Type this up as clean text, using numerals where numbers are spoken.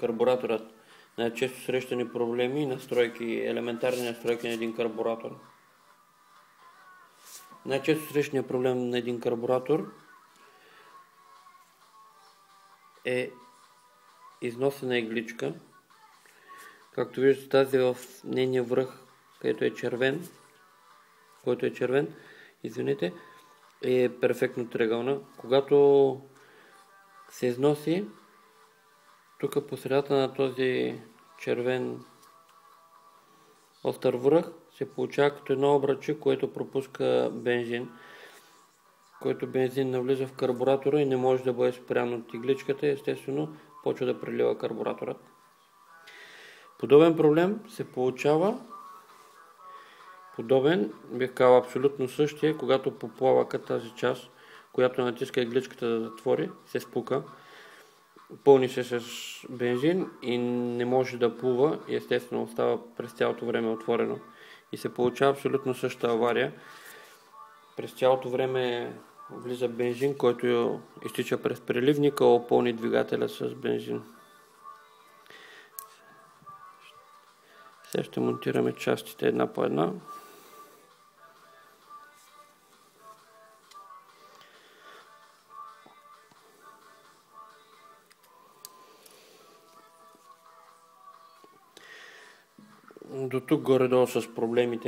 карбураторът. Най-често срещани проблеми и настройки, елементарни настройки на един карбуратор. Най-често срещания проблем на един карбуратор е износена игличка. Както виждате, тази в нейния връх, който е червен, е перфектно триъгълна. Когато се износи, тук по средата на този червен остър връх се получава като едно обръче, което пропуска бензин, който бензин навлиза в карбуратора и не може да бъде спрян от игличката и естествено почва да прелива карбураторът. Подобен проблем се получава, бих казал абсолютно същия, когато по плавъка тази част, която натиска игличката да затвори, се спука, пълни се с бензин и не може да плува и естествено остава през цялото време отворено. И се получава абсолютно същата авария. През цялото време влиза бензин, който изтича през преливника, опълни двигателя с бензин. Сега ще монтираме частите една по една. До тук горе-долу с проблемите.